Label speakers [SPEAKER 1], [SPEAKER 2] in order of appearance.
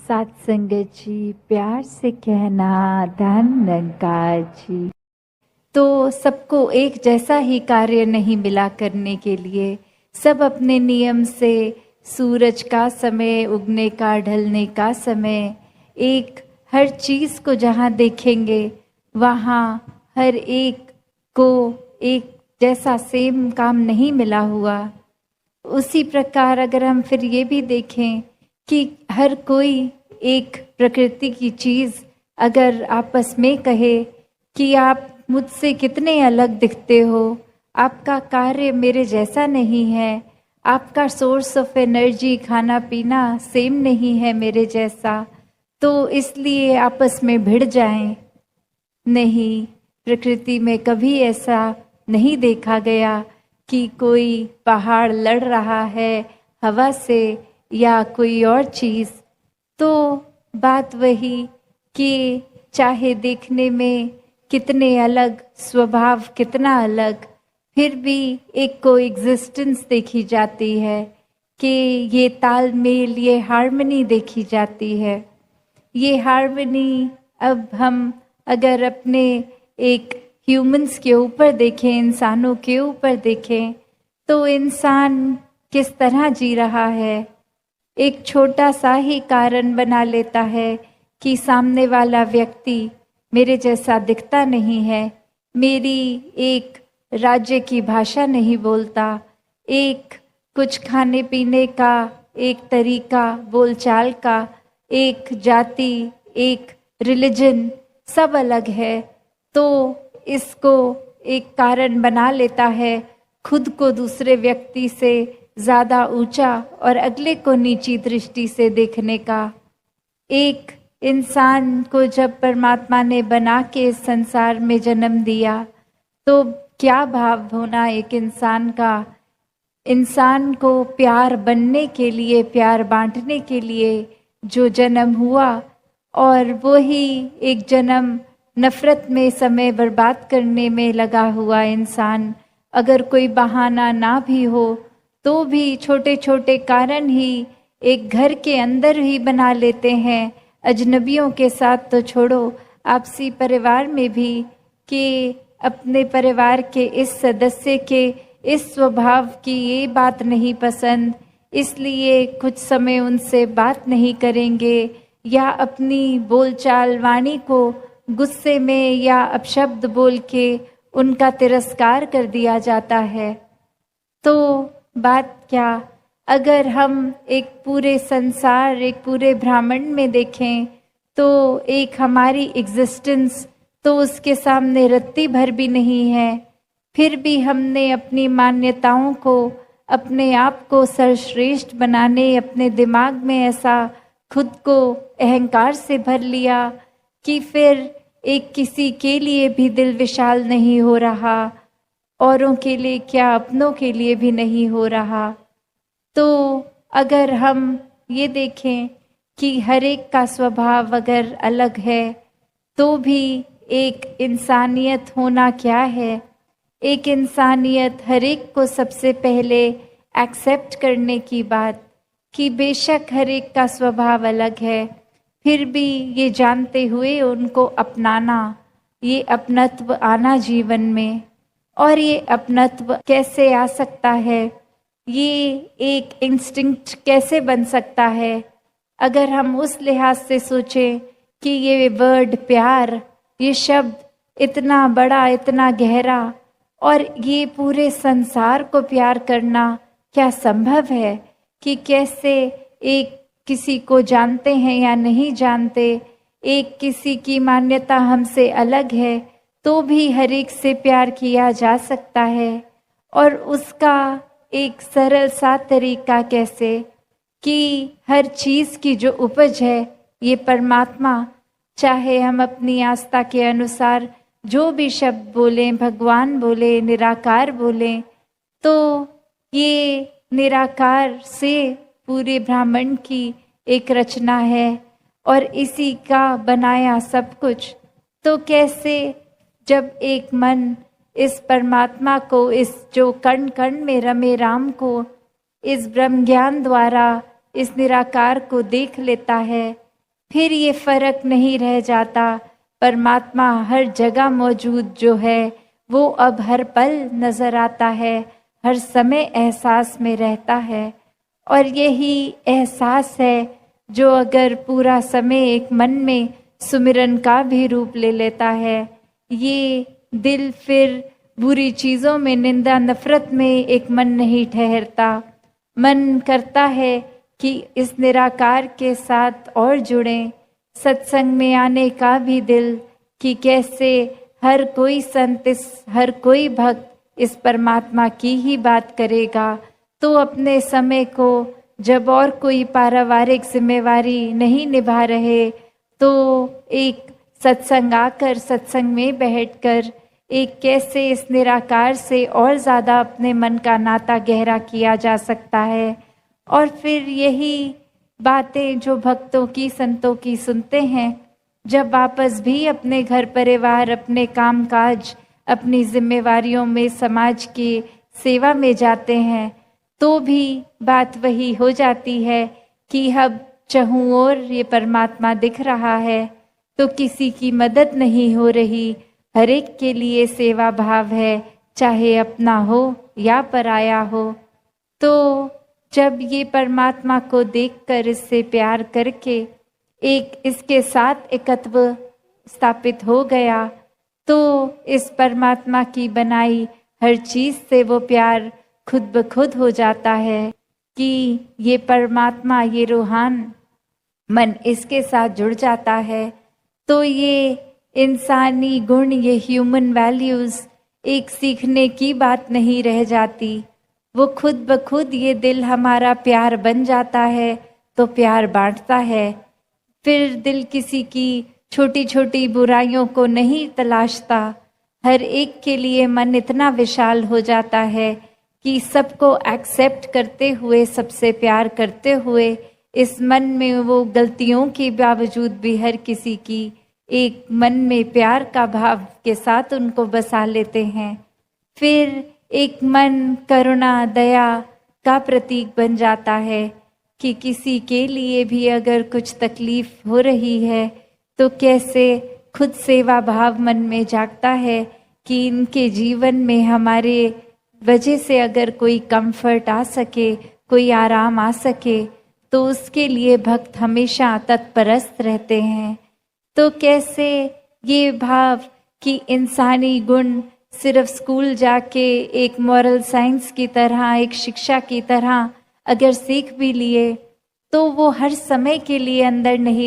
[SPEAKER 1] सात संगत जी, प्यार से कहना धन निरंकार जी। तो सबको एक जैसा ही कार्य नहीं मिला करने के लिए, सब अपने नियम से सूरज का समय, उगने का, ढलने का समय, एक हर चीज को जहाँ देखेंगे वहाँ हर एक को एक जैसा सेम काम नहीं मिला हुआ। उसी प्रकार अगर हम फिर ये भी देखें कि हर कोई एक प्रकृति की चीज अगर आपस में कहे कि आप मुझसे कितने अलग दिखते हो, आपका कार्य मेरे जैसा नहीं है, आपका सोर्स ऑफ एनर्जी, खाना पीना सेम नहीं है मेरे जैसा, तो इसलिए आपस में भिड़ जाएं। नहीं, प्रकृति में कभी ऐसा नहीं देखा गया कि कोई पहाड़ लड़ रहा है हवा से या कोई और चीज। तो बात वही कि चाहे देखने में कितने अलग, स्वभाव कितना अलग, फिर भी एक को एग्जिस्टेंस देखी जाती है कि ये तालमेल, ये हार्मनी देखी जाती है। ये हार्मनी अब हम अगर अपने एक ह्यूमंस के ऊपर देखें, इंसानों के ऊपर देखें, तो इंसान किस तरह जी रहा है। एक छोटा सा ही कारण बना लेता है कि सामने वाला व्यक्ति मेरे जैसा दिखता नहीं है, मेरी एक राज्य की भाषा नहीं बोलता, एक कुछ खाने पीने का एक तरीका, बोलचाल का, एक जाति, एक रिलीजन सब अलग है, तो इसको एक कारण बना लेता है खुद को दूसरे व्यक्ति से ज़्यादा ऊंचा और अगले को नीची दृष्टि से देखने का। एक इंसान को जब परमात्मा ने बना के इस संसार में जन्म दिया, तो क्या भाव होना एक इंसान का। इंसान को प्यार बनने के लिए, प्यार बांटने के लिए जो जन्म हुआ, और वो ही एक जन्म नफरत में समय बर्बाद करने में लगा हुआ इंसान, अगर कोई बहाना ना भी हो तो भी छोटे छोटे कारण ही एक घर के अंदर ही बना लेते हैं, अजनबियों के साथ तो छोड़ो, आपसी परिवार में भी, कि अपने परिवार के इस सदस्य के इस स्वभाव की ये बात नहीं पसंद, इसलिए कुछ समय उनसे बात नहीं करेंगे, या अपनी बोलचाल वाणी को गुस्से में या अपशब्द बोल के उनका तिरस्कार कर दिया जाता है। तो बात क्या, अगर हम एक पूरे संसार, एक पूरे ब्रह्मांड में देखें, तो एक हमारी एग्जिस्टेंस तो उसके सामने रत्ती भर भी नहीं है, फिर भी हमने अपनी मान्यताओं को, अपने आप को सर्वश्रेष्ठ बनाने, अपने दिमाग में ऐसा खुद को अहंकार से भर लिया कि फिर एक किसी के लिए भी दिल विशाल नहीं हो रहा, औरों के लिए क्या, अपनों के लिए भी नहीं हो रहा। तो अगर हम ये देखें कि हर एक का स्वभाव अगर अलग है, तो भी एक इंसानियत होना क्या है। एक इंसानियत हर एक को सबसे पहले एक्सेप्ट करने की बात, कि बेशक हर एक का स्वभाव अलग है, फिर भी ये जानते हुए उनको अपनाना, ये अपनत्व आना जीवन में। और ये अपनत्व कैसे आ सकता है, ये एक इंस्टिंक्ट कैसे बन सकता है। अगर हम उस लिहाज से सोचें कि ये वर्ड प्यार, ये शब्द इतना बड़ा, इतना गहरा, और ये पूरे संसार को प्यार करना क्या संभव है, कि कैसे एक किसी को जानते हैं या नहीं जानते, एक किसी की मान्यता हमसे अलग है, तो भी हर एक से प्यार किया जा सकता है। और उसका एक सरल सा तरीका कैसे, कि हर चीज़ की जो उपज है ये परमात्मा, चाहे हम अपनी आस्था के अनुसार जो भी शब्द बोलें, भगवान बोले, निराकार बोलें, तो ये निराकार से पूरे ब्रह्मांड की एक रचना है और इसी का बनाया सब कुछ। तो कैसे जब एक मन इस परमात्मा को, इस जो कण कण में रमे राम को, इस ब्रह्म ज्ञान द्वारा इस निराकार को देख लेता है, फिर ये फर्क नहीं रह जाता, परमात्मा हर जगह मौजूद जो है वो अब हर पल नजर आता है, हर समय एहसास में रहता है। और यही एहसास है जो अगर पूरा समय एक मन में सुमिरन का भी रूप ले लेता है, ये दिल फिर बुरी चीज़ों में, निंदा नफरत में एक मन नहीं ठहरता। मन करता है कि इस निराकार के साथ और जुड़ें, सत्संग में आने का भी दिल कि कैसे हर कोई संत, हर कोई भक्त इस परमात्मा की ही बात करेगा। तो अपने समय को जब और कोई पारिवारिक जिम्मेवारी नहीं निभा रहे, तो एक सत्संग आकर, सत्संग में बैठकर एक कैसे इस निराकार से और ज़्यादा अपने मन का नाता गहरा किया जा सकता है। और फिर यही बातें जो भक्तों की, संतों की सुनते हैं, जब वापस भी अपने घर परिवार, अपने कामकाज, अपनी जिम्मेवारियों में, समाज की सेवा में जाते हैं, तो भी बात वही हो जाती है कि अब चहूँ और ये परमात्मा दिख रहा है तो किसी की मदद नहीं हो रही, हर एक के लिए सेवा भाव है, चाहे अपना हो या पराया हो। तो जब ये परमात्मा को देखकर, इससे प्यार करके एक इसके साथ एकत्व स्थापित हो गया, तो इस परमात्मा की बनाई हर चीज से वो प्यार खुद ब खुद हो जाता है कि ये परमात्मा, ये रूहान मन इसके साथ जुड़ जाता है। तो ये इंसानी गुण, ये ह्यूमन वैल्यूज एक सीखने की बात नहीं रह जाती, वो खुद ब खुद ये दिल हमारा प्यार बन जाता है, तो प्यार बांटता है। फिर दिल किसी की छोटी छोटी बुराइयों को नहीं तलाशता, हर एक के लिए मन इतना विशाल हो जाता है कि सबको एक्सेप्ट करते हुए, सबसे प्यार करते हुए, इस मन में वो गलतियों के बावजूद भी हर किसी की एक मन में प्यार का भाव के साथ उनको बसा लेते हैं। फिर एक मन करुणा, दया का प्रतीक बन जाता है कि किसी के लिए भी अगर कुछ तकलीफ हो रही है तो कैसे खुद सेवा भाव मन में जागता है कि इनके जीवन में हमारे वजह से अगर कोई कंफर्ट आ सके, कोई आराम आ सके, तो उसके लिए भक्त हमेशा तत्परस्त रहते हैं। तो कैसे ये भाव कि इंसानी गुण सिर्फ स्कूल जाके एक मॉरल साइंस की तरह, एक शिक्षा की तरह अगर सीख भी लिए, तो वो हर समय के लिए अंदर नहीं